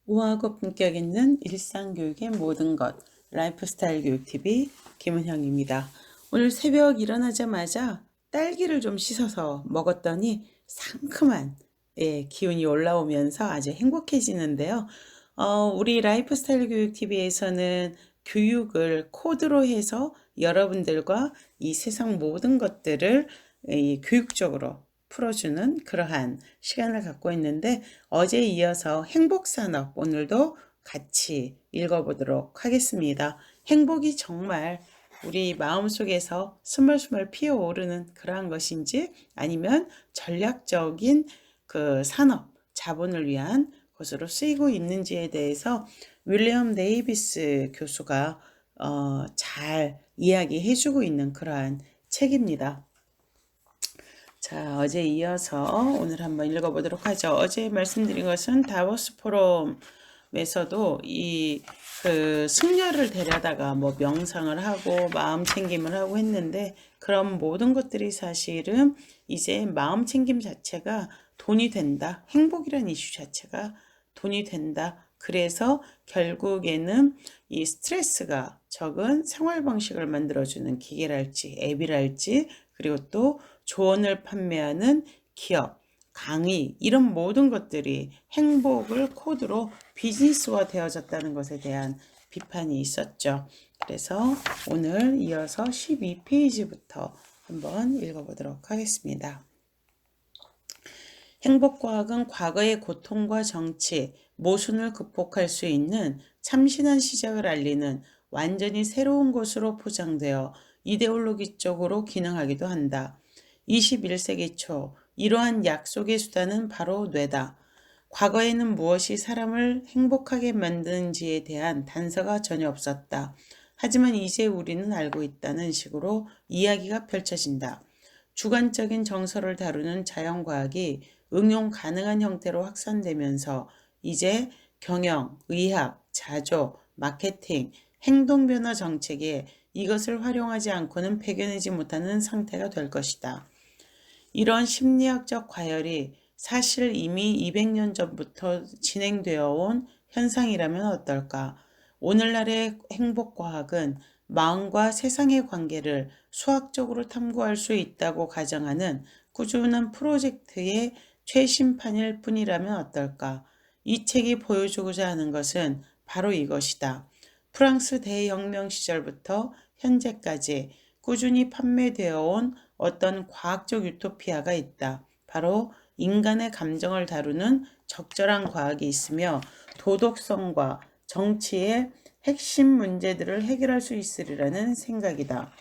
우아하고 품격 있는 일상교육의 모든 것, 라이프스타일 교육TV 김은형입니다. 오늘 새벽 일어나자마자 딸기를 좀 씻어서 먹었더니 상큼한 기운이 올라오면서 아주 행복해지는데요. 우리 라이프스타일 교육TV에서는 교육을 코드로 해서 여러분들과 이 세상 모든 것들을 교육적으로 풀어주는 그러한 시간을 갖고 있는데, 어제 이어서 행복산업 오늘도 같이 읽어보도록 하겠습니다. 행복이 정말 우리 마음속에서 스멀스멀 피어오르는 그러한 것인지, 아니면 전략적인 그 산업, 자본을 위한 것으로 쓰이고 있는지에 대해서 윌리엄 데이비스 교수가 잘 이야기해주고 있는 그러한 책입니다. 자, 어제 이어서 오늘 한번 읽어보도록 하죠. 어제 말씀드린 것은 다보스 포럼에서도 그 승려를 데려다가 뭐 명상을 하고 마음 챙김을 하고 했는데, 그런 모든 것들이 사실은 이제 마음 챙김 자체가 돈이 된다. 행복이라는 이슈 자체가 돈이 된다. 그래서 결국에는 이 스트레스가 적은 생활 방식을 만들어주는 기계랄지 앱이랄지, 그리고 또 조언을 판매하는 기업, 강의, 이런 모든 것들이 행복을 코드로 비즈니스화 되어졌다는 것에 대한 비판이 있었죠. 그래서 오늘 이어서 12페이지부터 한번 읽어보도록 하겠습니다. 행복과학은 과거의 고통과 정치, 모순을 극복할 수 있는 참신한 시작을 알리는 완전히 새로운 것으로 포장되어 이데올로기적으로 기능하기도 한다. 21세기 초 이러한 약속의 수단은 바로 뇌다. 과거에는 무엇이 사람을 행복하게 만드는지에 대한 단서가 전혀 없었다. 하지만 이제 우리는 알고 있다는 식으로 이야기가 펼쳐진다. 주관적인 정서를 다루는 자연과학이 응용 가능한 형태로 확산되면서 이제 경영, 의학, 자조, 마케팅, 행동변화 정책에 이것을 활용하지 않고는 배겨내지 못하는 상태가 될 것이다. 이런 심리학적 과열이 사실 이미 200년 전부터 진행되어 온 현상이라면 어떨까? 오늘날의 행복과학은 마음과 세상의 관계를 수학적으로 탐구할 수 있다고 가정하는 꾸준한 프로젝트의 최신판일 뿐이라면 어떨까? 이 책이 보여주고자 하는 것은 바로 이것이다. 프랑스 대혁명 시절부터 현재까지 꾸준히 판매되어 온 어떤 과학적 유토피아가 있다. 바로 인간의 감정을 다루는 적절한 과학이 있으며 도덕성과 정치의 핵심 문제들을 해결할 수 있으리라는 생각이다.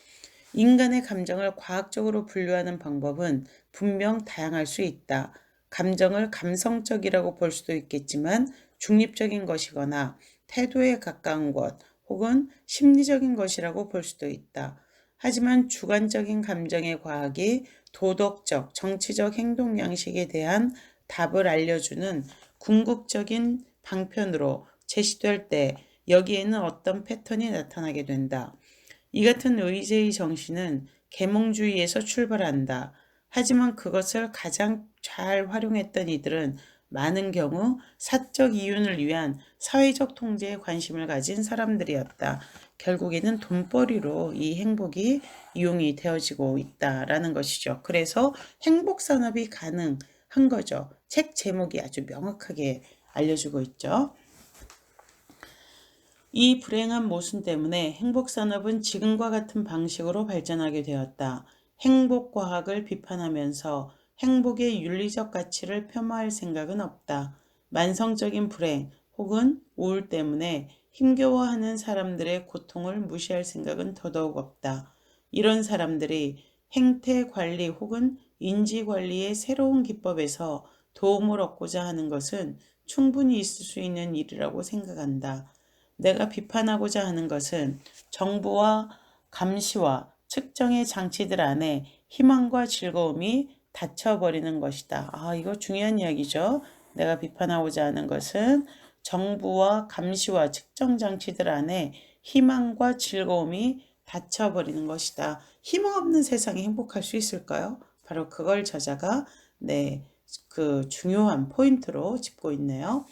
인간의 감정을 과학적으로 분류하는 방법은 분명 다양할 수 있다. 감정을 감성적이라고 볼 수도 있겠지만 중립적인 것이거나 태도에 가까운 것 혹은 심리적인 것이라고 볼 수도 있다. 하지만 주관적인 감정의 과학이 도덕적, 정치적 행동 양식에 대한 답을 알려주는 궁극적인 방편으로 제시될 때 여기에는 어떤 패턴이 나타나게 된다. 이 같은 의제의 정신은 계몽주의에서 출발한다. 하지만 그것을 가장 잘 활용했던 이들은 많은 경우 사적 이윤을 위한 사회적 통제에 관심을 가진 사람들이었다. 결국에는 돈벌이로 이 행복이 이용이 되어지고 있다라는 것이죠. 그래서 행복 산업이 가능한 거죠. 책 제목이 아주 명확하게 알려주고 있죠. 이 불행한 모순 때문에 행복산업은 지금과 같은 방식으로 발전하게 되었다. 행복과학을 비판하면서 행복의 윤리적 가치를 폄하할 생각은 없다. 만성적인 불행 혹은 우울 때문에 힘겨워하는 사람들의 고통을 무시할 생각은 더더욱 없다. 이런 사람들이 행태관리 혹은 인지관리의 새로운 기법에서 도움을 얻고자 하는 것은 충분히 있을 수 있는 일이라고 생각한다. 내가 비판하고자 하는 것은 정부와 감시와 측정의 장치들 안에 희망과 즐거움이 닫혀버리는 것이다. 이거 중요한 이야기죠. 내가 비판하고자 하는 것은 정부와 감시와 측정 장치들 안에 희망과 즐거움이 닫혀버리는 것이다. 희망 없는 세상에 행복할 수 있을까요? 바로 그걸 저자가 그 중요한 포인트로 짚고 있네요.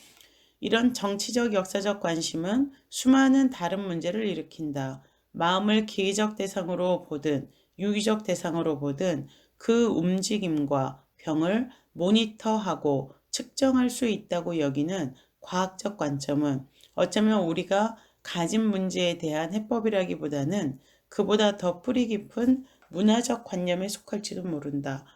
이런 정치적 역사적 관심은 수많은 다른 문제를 일으킨다. 마음을 기계적 대상으로 보든 유기적 대상으로 보든 그 움직임과 병을 모니터하고 측정할 수 있다고 여기는 과학적 관점은 어쩌면 우리가 가진 문제에 대한 해법이라기보다는 그보다 더 뿌리 깊은 문화적 관념에 속할지도 모른다.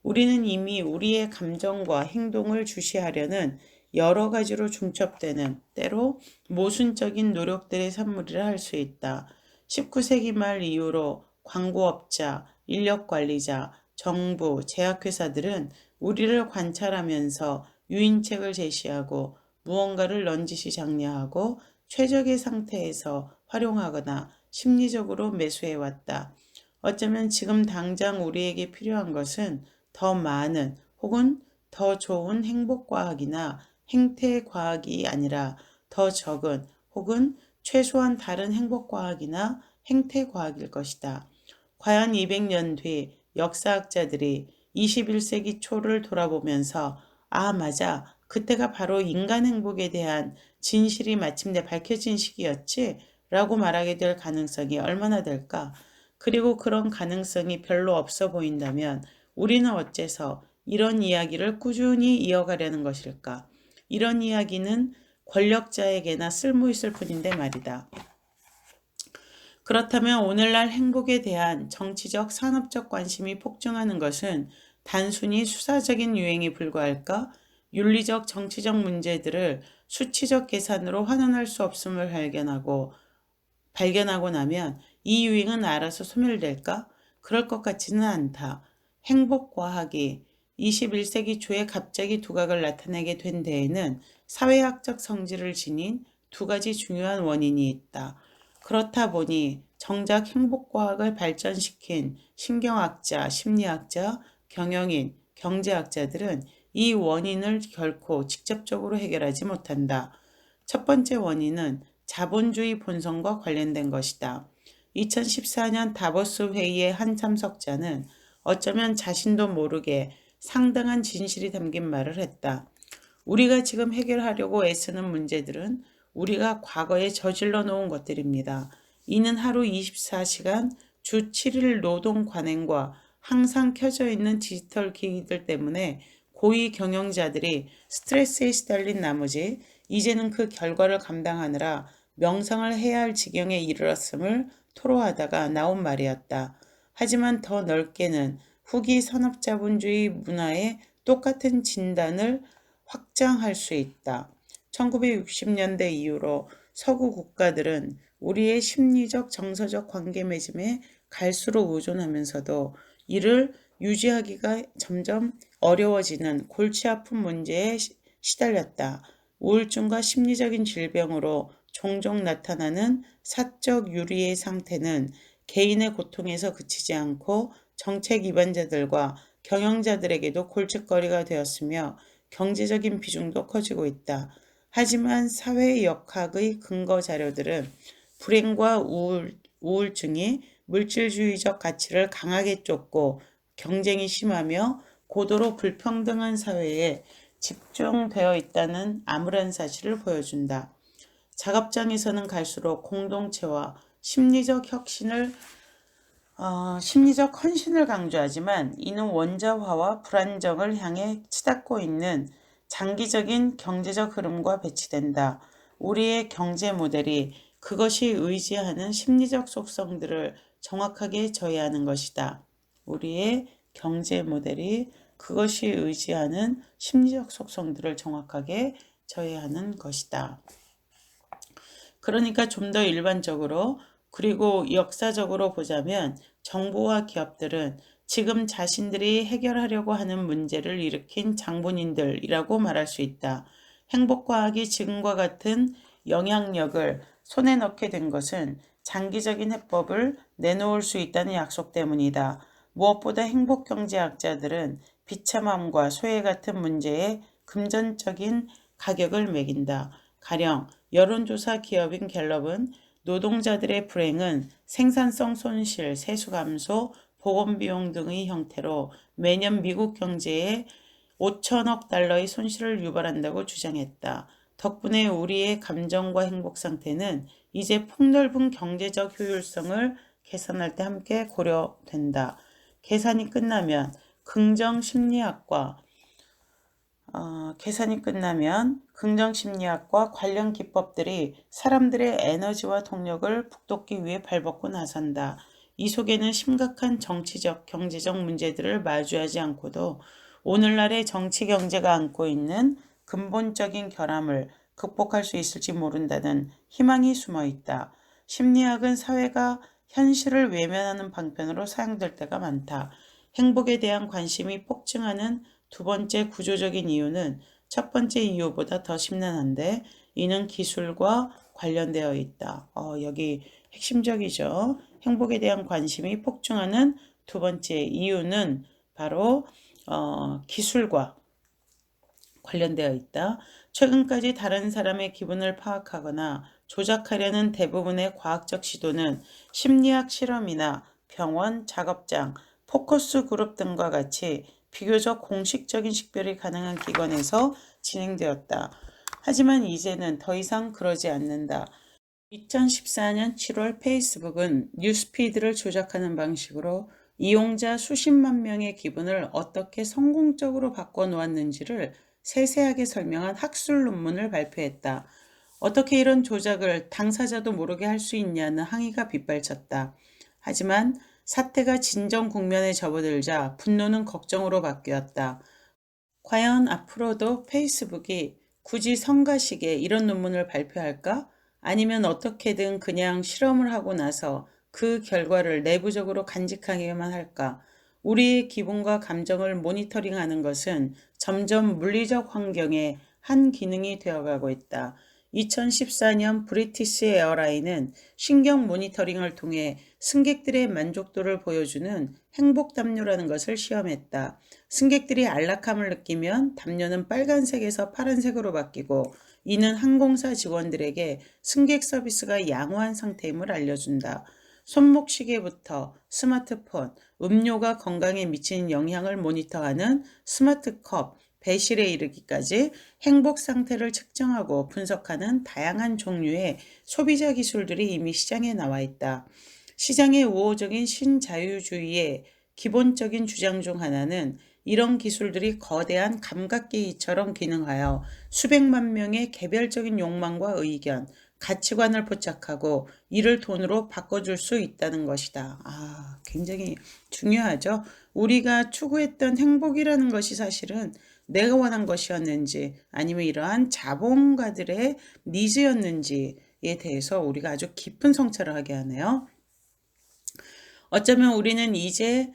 우리는 이미 우리의 감정과 행동을 주시하려는 여러 가지로 중첩되는 때로 모순적인 노력들의 산물이라 할 수 있다. 19세기 말 이후로 광고업자, 인력관리자, 정부, 제약회사들은 우리를 관찰하면서 유인책을 제시하고 무언가를 넌지시 장려하고 최적의 상태에서 활용하거나 심리적으로 매수해왔다. 어쩌면 지금 당장 우리에게 필요한 것은 더 많은 혹은 더 좋은 행복과학이나 행태과학이 아니라 더 적은 혹은 최소한 다른 행복과학이나 행태과학일 것이다. 과연 200년 뒤 역사학자들이 21세기 초를 돌아보면서 맞아. 그때가 바로 인간 행복에 대한 진실이 마침내 밝혀진 시기였지? 라고 말하게 될 가능성이 얼마나 될까? 그리고 그런 가능성이 별로 없어 보인다면 우리는 어째서 이런 이야기를 꾸준히 이어가려는 것일까? 이런 이야기는 권력자에게나 쓸모있을 뿐인데 말이다. 그렇다면 오늘날 행복에 대한 정치적, 산업적 관심이 폭증하는 것은 단순히 수사적인 유행에 불과할까? 윤리적, 정치적 문제들을 수치적 계산으로 환원할 수 없음을 발견하고 나면 이 유행은 알아서 소멸될까? 그럴 것 같지는 않다. 행복과학이 21세기 초에 갑자기 두각을 나타내게 된 데에는 사회학적 성질을 지닌 두 가지 중요한 원인이 있다. 그렇다 보니 정작 행복과학을 발전시킨 신경학자, 심리학자, 경영인, 경제학자들은 이 원인을 결코 직접적으로 해결하지 못한다. 첫 번째 원인은 자본주의 본성과 관련된 것이다. 2014년 다보스 회의의 한 참석자는 어쩌면 자신도 모르게 상당한 진실이 담긴 말을 했다. 우리가 지금 해결하려고 애쓰는 문제들은 우리가 과거에 저질러 놓은 것들입니다. 이는 하루 24시간 주 7일 노동 관행과 항상 켜져 있는 디지털 기기들 때문에 고위 경영자들이 스트레스에 시달린 나머지 이제는 그 결과를 감당하느라 명상을 해야 할 지경에 이르렀음을 토로하다가 나온 말이었다. 하지만 더 넓게는 후기 산업자본주의 문화의 똑같은 진단을 확장할 수 있다. 1960년대 이후로 서구 국가들은 우리의 심리적 정서적 관계 맺음에 갈수록 의존하면서도 이를 유지하기가 점점 어려워지는 골치 아픈 문제에 시달렸다. 우울증과 심리적인 질병으로 종종 나타나는 사적 유리의 상태는 개인의 고통에서 그치지 않고 정책 위반자들과 경영자들에게도 골칫거리가 되었으며 경제적인 비중도 커지고 있다. 하지만 사회역학의 근거 자료들은 불행과 우울증이 물질주의적 가치를 강하게 쫓고 경쟁이 심하며 고도로 불평등한 사회에 집중되어 있다는 암울한 사실을 보여준다. 작업장에서는 갈수록 공동체와 심리적 헌신을 강조하지만 이는 원자화와 불안정을 향해 치닫고 있는 장기적인 경제적 흐름과 배치된다. 우리의 경제 모델이 그것이 의지하는 심리적 속성들을 정확하게 저해하는 것이다. 우리의 경제 모델이 그것이 의지하는 심리적 속성들을 정확하게 저해하는 것이다. 그러니까 좀 더 일반적으로 그리고 역사적으로 보자면 정부와 기업들은 지금 자신들이 해결하려고 하는 문제를 일으킨 장본인들이라고 말할 수 있다. 행복과학이 지금과 같은 영향력을 손에 넣게 된 것은 장기적인 해법을 내놓을 수 있다는 약속 때문이다. 무엇보다 행복경제학자들은 비참함과 소외 같은 문제에 금전적인 가격을 매긴다. 가령 여론조사 기업인 갤럽은 노동자들의 불행은 생산성 손실, 세수 감소, 보건비용 등의 형태로 매년 미국 경제에 5천억 달러의 손실을 유발한다고 주장했다. 덕분에 우리의 감정과 행복 상태는 이제 폭넓은 경제적 효율성을 계산할 때 함께 고려된다. 계산이 끝나면 긍정심리학과 관련 기법들이 사람들의 에너지와 동력을 북돋기 위해 발벗고 나선다. 이 속에는 심각한 정치적, 경제적 문제들을 마주하지 않고도 오늘날의 정치 경제가 안고 있는 근본적인 결함을 극복할 수 있을지 모른다는 희망이 숨어 있다. 심리학은 사회가 현실을 외면하는 방편으로 사용될 때가 많다. 행복에 대한 관심이 폭증하는 두 번째 구조적인 이유는 첫 번째 이유보다 더 심란한데 이는 기술과 관련되어 있다. 여기 핵심적이죠. 행복에 대한 관심이 폭증하는 두 번째 이유는 바로 기술과 관련되어 있다. 최근까지 다른 사람의 기분을 파악하거나 조작하려는 대부분의 과학적 시도는 심리학 실험이나 병원, 작업장, 포커스 그룹 등과 같이 비교적 공식적인 식별이 가능한 기관에서 진행되었다. 하지만 이제는 더 이상 그러지 않는다. 2014년 7월 페이스북은 뉴스피드를 조작하는 방식으로 이용자 수십만 명의 기분을 어떻게 성공적으로 바꿔놓았는지를 세세하게 설명한 학술 논문을 발표했다. 어떻게 이런 조작을 당사자도 모르게 할 수 있냐는 항의가 빗발쳤다. 하지만 사태가 진정 국면에 접어들자 분노는 걱정으로 바뀌었다. 과연 앞으로도 페이스북이 굳이 성가시게 이런 논문을 발표할까? 아니면 어떻게든 그냥 실험을 하고 나서 그 결과를 내부적으로 간직하기만 할까? 우리의 기분과 감정을 모니터링하는 것은 점점 물리적 환경의 한 기능이 되어가고 있다. 2014년 브리티시 에어라인은 신경 모니터링을 통해 승객들의 만족도를 보여주는 행복 담요라는 것을 시험했다. 승객들이 안락함을 느끼면 담요는 빨간색에서 파란색으로 바뀌고 이는 항공사 직원들에게 승객 서비스가 양호한 상태임을 알려준다. 손목시계부터 스마트폰, 음료가 건강에 미치는 영향을 모니터하는 스마트컵, 배실에 이르기까지 행복 상태를 측정하고 분석하는 다양한 종류의 소비자 기술들이 이미 시장에 나와 있다. 시장의 우호적인 신자유주의의 기본적인 주장 중 하나는 이런 기술들이 거대한 감각기기처럼 기능하여 수백만 명의 개별적인 욕망과 의견, 가치관을 포착하고 이를 돈으로 바꿔줄 수 있다는 것이다. 굉장히 중요하죠. 우리가 추구했던 행복이라는 것이 사실은 내가 원한 것이었는지 아니면 이러한 자본가들의 니즈였는지에 대해서 우리가 아주 깊은 성찰을 하게 하네요. 어쩌면 우리는 이제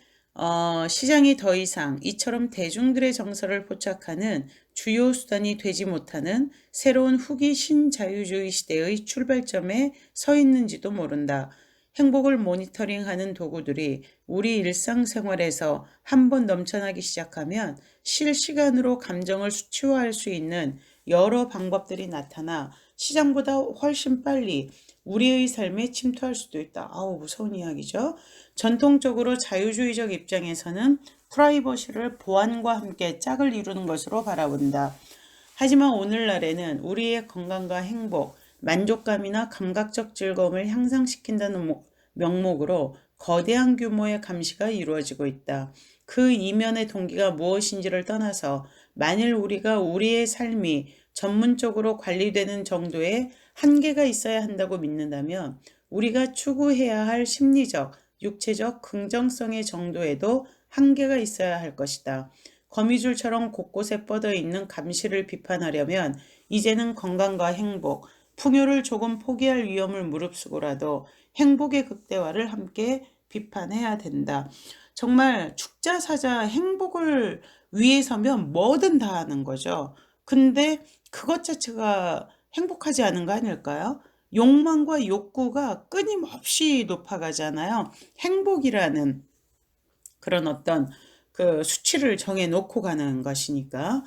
시장이 더 이상 이처럼 대중들의 정서를 포착하는 주요 수단이 되지 못하는 새로운 후기 신자유주의 시대의 출발점에 서 있는지도 모른다. 행복을 모니터링하는 도구들이 우리 일상생활에서 한번 넘쳐나기 시작하면 실시간으로 감정을 수치화할 수 있는 여러 방법들이 나타나 시장보다 훨씬 빨리 우리의 삶에 침투할 수도 있다. 무서운 이야기죠. 전통적으로 자유주의적 입장에서는 프라이버시를 보안과 함께 짝을 이루는 것으로 바라본다. 하지만 오늘날에는 우리의 건강과 행복, 만족감이나 감각적 즐거움을 향상시킨다는 명목으로 거대한 규모의 감시가 이루어지고 있다. 그 이면의 동기가 무엇인지를 떠나서 만일 우리가 우리의 삶이 전문적으로 관리되는 정도의 한계가 있어야 한다고 믿는다면 우리가 추구해야 할 심리적, 육체적 긍정성의 정도에도 한계가 있어야 할 것이다. 거미줄처럼 곳곳에 뻗어 있는 감시를 비판하려면 이제는 건강과 행복, 풍요를 조금 포기할 위험을 무릅쓰고라도 행복의 극대화를 함께 비판해야 된다. 정말 축자사자 행복을 위해서면 뭐든 다 하는 거죠. 근데 그것 자체가 행복하지 않은 거 아닐까요? 욕망과 욕구가 끊임없이 높아가잖아요. 행복이라는 그런 어떤 그 수치를 정해놓고 가는 것이니까.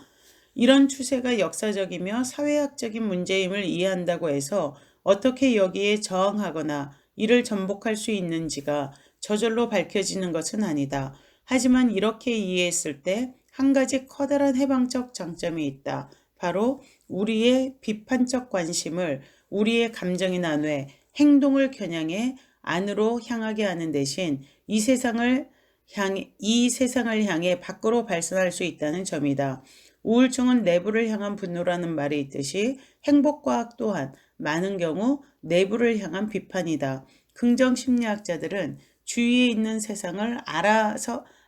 이런 추세가 역사적이며 사회학적인 문제임을 이해한다고 해서 어떻게 여기에 저항하거나 이를 전복할 수 있는지가 저절로 밝혀지는 것은 아니다. 하지만 이렇게 이해했을 때 한 가지 커다란 해방적 장점이 있다. 바로 우리의 비판적 관심을 우리의 감정이나 뇌, 행동을 겨냥해 안으로 향하게 하는 대신 이 세상을 향해 밖으로 발산할 수 있다는 점이다. 우울증은 내부를 향한 분노라는 말이 있듯이 행복과학 또한 많은 경우 내부를 향한 비판이다. 긍정 심리학자들은 주위에 있는 세상을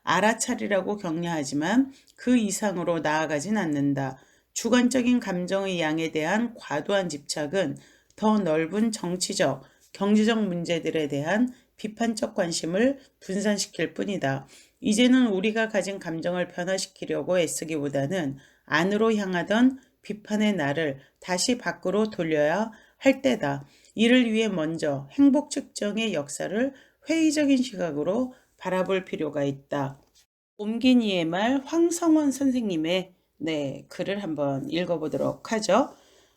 알아차리라고 격려하지만 그 이상으로 나아가진 않는다. 주관적인 감정의 양에 대한 과도한 집착은 더 넓은 정치적, 경제적 문제들에 대한 비판적 관심을 분산시킬 뿐이다. 이제는 우리가 가진 감정을 변화시키려고 애쓰기보다는 안으로 향하던 비판의 날을 다시 밖으로 돌려야 할 때다. 이를 위해 먼저 행복 측정의 역사를 회의적인 시각으로 바라볼 필요가 있다. 옮긴 이의 말 황성원 선생님의 글을 한번 읽어보도록 하죠.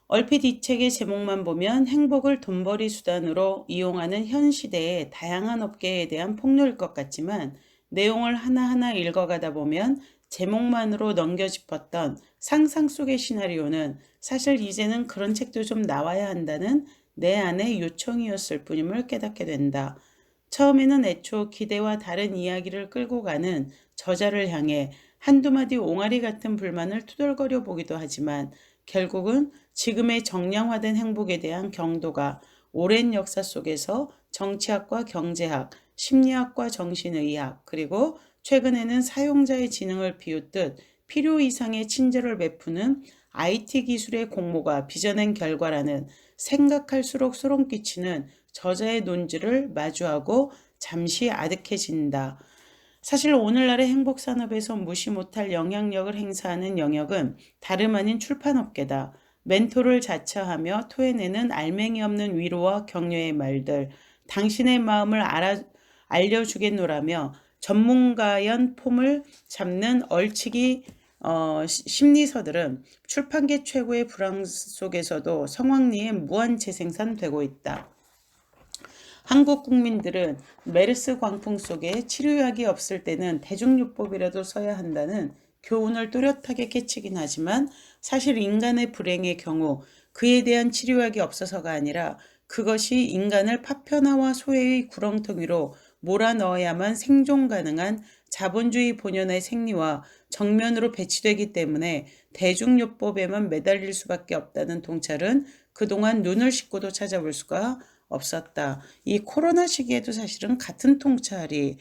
얼핏 이 책의 제목만 보면 행복을 돈벌이 수단으로 이용하는 현 시대의 다양한 업계에 대한 폭로일 것 같지만 내용을 하나하나 읽어가다 보면 제목만으로 넘겨짚었던 상상 속의 시나리오는 사실 이제는 그런 책도 좀 나와야 한다는 내 안의 요청이었을 뿐임을 깨닫게 된다. 처음에는 애초 기대와 다른 이야기를 끌고 가는 저자를 향해 한두 마디 옹알이 같은 불만을 투덜거려 보기도 하지만 결국은 지금의 정량화된 행복에 대한 경도가 오랜 역사 속에서 정치학과 경제학, 심리학과 정신의학, 그리고 최근에는 사용자의 지능을 비웃듯 필요 이상의 친절을 베푸는 IT 기술의 공모가 빚어낸 결과라는 생각할수록 소름 끼치는 저자의 논지를 마주하고 잠시 아득해진다. 사실 오늘날의 행복산업에서 무시 못할 영향력을 행사하는 영역은 다름 아닌 출판업계다. 멘토를 자처하며 토해내는 알맹이 없는 위로와 격려의 말들, 당신의 마음을 알려주겠노라며 전문가연 폼을 잡는 얼치기 심리서들은 출판계 최고의 불황 속에서도 성황리에 무한 재생산되고 있다. 한국 국민들은 메르스 광풍 속에 치료약이 없을 때는 대중요법이라도 써야 한다는 교훈을 또렷하게 깨치긴 하지만 사실 인간의 불행의 경우 그에 대한 치료약이 없어서가 아니라 그것이 인간을 파편화와 소외의 구렁텅이로 몰아넣어야만 생존 가능한 자본주의 본연의 생리와 정면으로 배치되기 때문에 대중요법에만 매달릴 수밖에 없다는 통찰은 그동안 눈을 씻고도 찾아볼 수가 없었다. 이 코로나 시기에도 사실은 같은 통찰이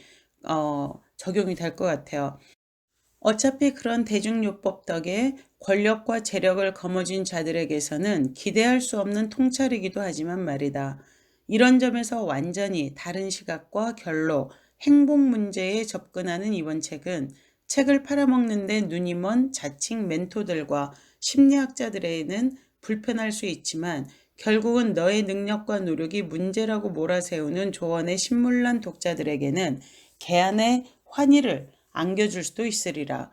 적용이 될 것 같아요. 어차피 그런 대중요법 덕에 권력과 재력을 거머쥔 자들에게서는 기대할 수 없는 통찰이기도 하지만 말이다. 이런 점에서 완전히 다른 시각과 결로 행복 문제에 접근하는 이번 책은 책을 팔아먹는 데 눈이 먼 자칭 멘토들과 심리학자들에게는 불편할 수 있지만 결국은 너의 능력과 노력이 문제라고 몰아세우는 조언의 신물난 독자들에게는 개안의 환희를 안겨줄 수도 있으리라.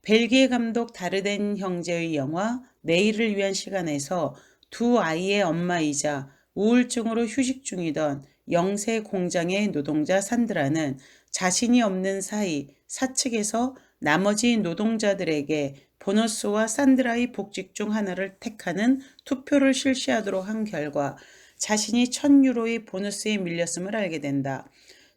벨기에 감독 다르덴 형제의 영화 내일을 위한 시간에서 두 아이의 엄마이자 우울증으로 휴식 중이던 영세 공장의 노동자 산드라는 자신이 없는 사이 사측에서 나머지 노동자들에게 보너스와 산드라의 복직 중 하나를 택하는 투표를 실시하도록 한 결과 자신이 1,000유로의 보너스에 밀렸음을 알게 된다.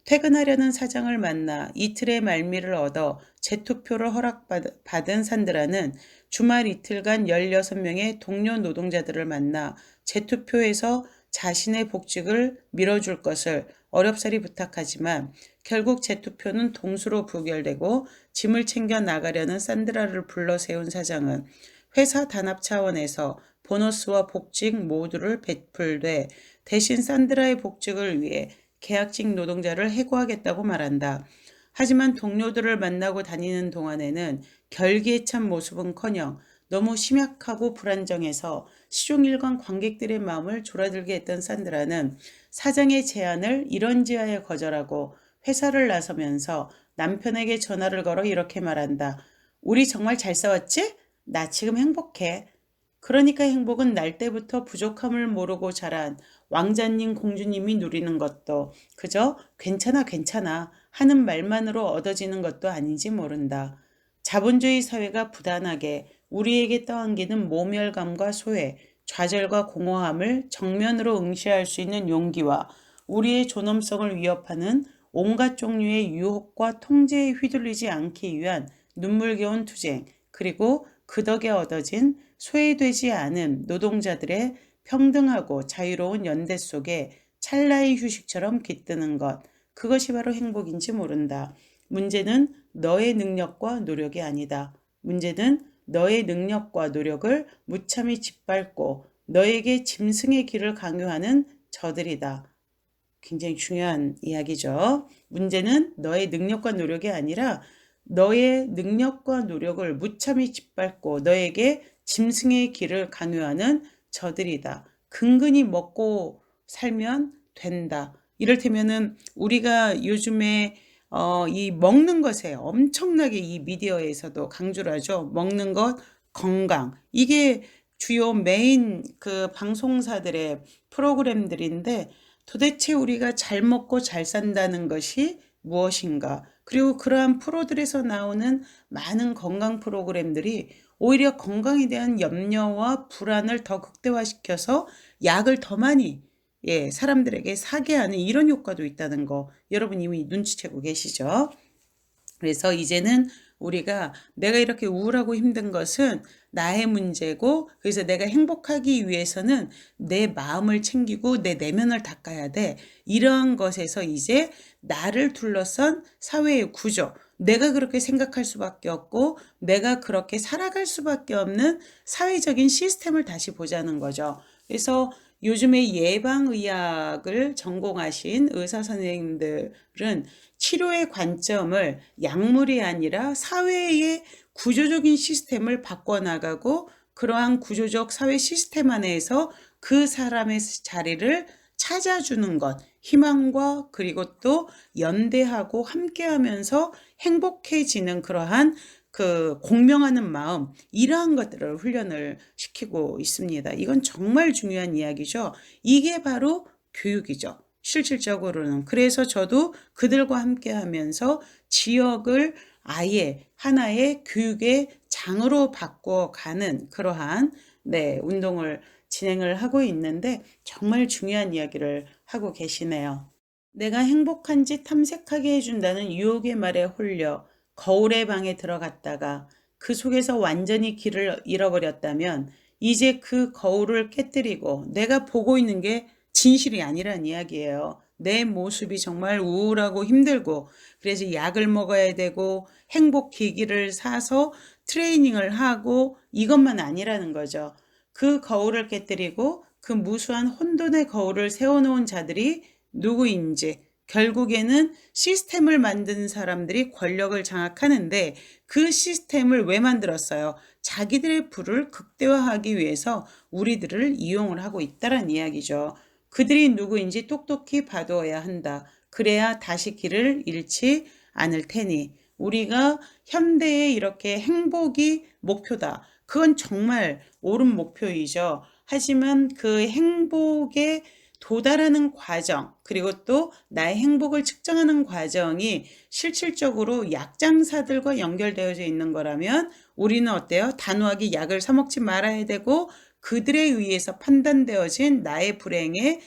퇴근하려는 사장을 만나 이틀의 말미를 얻어 재투표를 허락받은 산드라는 주말 이틀간 16명의 동료 노동자들을 만나 재투표에서 자신의 복직을 밀어줄 것을 어렵사리 부탁하지만 결국 재투표는 동수로 부결되고 짐을 챙겨 나가려는 산드라를 불러 세운 사장은 회사 단합 차원에서 보너스와 복직 모두를 베풀되 대신 산드라의 복직을 위해 계약직 노동자를 해고하겠다고 말한다. 하지만 동료들을 만나고 다니는 동안에는 결기에 찬 모습은커녕 너무 심약하고 불안정해서 시종일관 관객들의 마음을 졸아들게 했던 산드라는 사장의 제안을 이런지하에 거절하고 회사를 나서면서 남편에게 전화를 걸어 이렇게 말한다. 우리 정말 잘 싸웠지? 나 지금 행복해. 그러니까 행복은 날 때부터 부족함을 모르고 자란 왕자님 공주님이 누리는 것도 그저 괜찮아 괜찮아 하는 말만으로 얻어지는 것도 아닌지 모른다. 자본주의 사회가 부단하게 우리에게 떠안기는 모멸감과 소외, 좌절과 공허함을 정면으로 응시할 수 있는 용기와 우리의 존엄성을 위협하는 온갖 종류의 유혹과 통제에 휘둘리지 않기 위한 눈물겨운 투쟁, 그리고 그 덕에 얻어진 소외되지 않은 노동자들의 평등하고 자유로운 연대 속에 찰나의 휴식처럼 깃드는 것, 그것이 바로 행복인지 모른다. 문제는 너의 능력과 노력이 아니다. 문제는 너의 능력과 노력을 무참히 짓밟고 너에게 짐승의 길을 강요하는 저들이다. 굉장히 중요한 이야기죠. 문제는 너의 능력과 노력이 아니라 너의 능력과 노력을 무참히 짓밟고 너에게 짐승의 길을 강요하는 저들이다. 근근히 먹고 살면 된다. 이를테면은 우리가 요즘에 이 먹는 것에 엄청나게 이 미디어에서도 강조를 하죠. 먹는 것, 건강. 이게 주요 메인 그 방송사들의 프로그램들인데 도대체 우리가 잘 먹고 잘 산다는 것이 무엇인가? 그리고 그러한 프로들에서 나오는 많은 건강 프로그램들이 오히려 건강에 대한 염려와 불안을 더 극대화시켜서 약을 더 많이 사람들에게 사게 하는 이런 효과도 있다는 거 여러분 이미 눈치채고 계시죠? 그래서 이제는 우리가 내가 이렇게 우울하고 힘든 것은 나의 문제고 그래서 내가 행복하기 위해서는 내 마음을 챙기고 내 내면을 닦아야 돼. 이러한 것에서 이제 나를 둘러싼 사회의 구조, 내가 그렇게 생각할 수밖에 없고 내가 그렇게 살아갈 수밖에 없는 사회적인 시스템을 다시 보자는 거죠. 그래서 요즘에 예방의학을 전공하신 의사 선생님들은 치료의 관점을 약물이 아니라 사회의 구조적인 시스템을 바꿔나가고 그러한 구조적 사회 시스템 안에서 그 사람의 자리를 찾아주는 것, 희망과 그리고 또 연대하고 함께하면서 행복해지는 그러한 그 공명하는 마음, 이러한 것들을 훈련을 시키고 있습니다. 이건 정말 중요한 이야기죠. 이게 바로 교육이죠. 실질적으로는. 그래서 저도 그들과 함께 하면서 지역을 아예 하나의 교육의 장으로 바꿔가는 그러한 운동을 진행을 하고 있는데 정말 중요한 이야기를 하고 계시네요. 내가 행복한지 탐색하게 해준다는 유혹의 말에 홀려 거울의 방에 들어갔다가 그 속에서 완전히 길을 잃어버렸다면 이제 그 거울을 깨뜨리고 내가 보고 있는 게 진실이 아니란 이야기예요. 내 모습이 정말 우울하고 힘들고 그래서 약을 먹어야 되고 행복 기기를 사서 트레이닝을 하고 이것만 아니라는 거죠. 그 거울을 깨뜨리고 그 무수한 혼돈의 거울을 세워놓은 자들이 누구인지 결국에는 시스템을 만든 사람들이 권력을 장악하는데 그 시스템을 왜 만들었어요? 자기들의 부를 극대화하기 위해서 우리들을 이용을 하고 있다는 이야기죠. 그들이 누구인지 똑똑히 봐두어야 한다. 그래야 다시 길을 잃지 않을 테니 우리가 현대에 이렇게 행복이 목표다. 그건 정말 옳은 목표이죠. 하지만 그 행복에 도달하는 과정, 그리고 또 나의 행복을 측정하는 과정이 실질적으로 약장사들과 연결되어져 있는 거라면 우리는 어때요? 단호하게 약을 사 먹지 말아야 되고 그들에 의해서 판단되어진 나의 불행에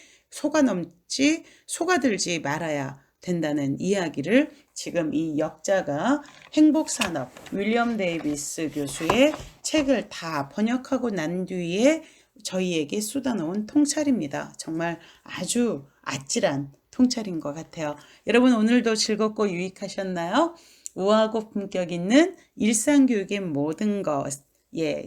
속아들지 말아야 된다는 이야기를 지금 이 역자가 행복산업 윌리엄 데이비스 교수의 책을 다 번역하고 난 뒤에 저희에게 쏟아놓은 통찰입니다. 정말 아주 아찔한 통찰인 것 같아요. 여러분 오늘도 즐겁고 유익하셨나요? 우아하고 품격 있는 일상교육의 모든 것.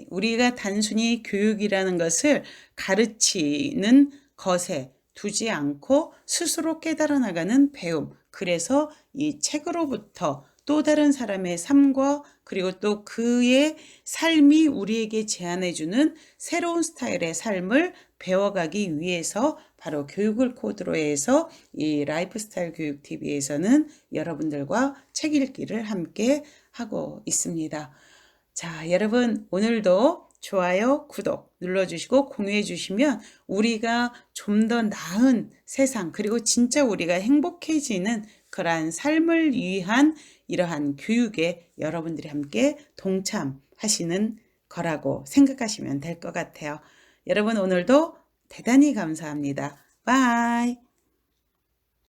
우리가 단순히 교육이라는 것을 가르치는 것에 두지 않고 스스로 깨달아 나가는 배움. 그래서 이 책으로부터 또 다른 사람의 삶과 그리고 또 그의 삶이 우리에게 제안해주는 새로운 스타일의 삶을 배워가기 위해서 바로 교육을 코드로 해서 이 라이프스타일 교육 TV에서는 여러분들과 책 읽기를 함께 하고 있습니다. 자, 여러분 오늘도 좋아요, 구독 눌러주시고 공유해 주시면 우리가 좀 더 나은 세상 그리고 진짜 우리가 행복해지는 그러한 삶을 위한 이러한 교육에 여러분들이 함께 동참하시는 거라고 생각하시면 될 것 같아요. 여러분 오늘도 대단히 감사합니다. 바이.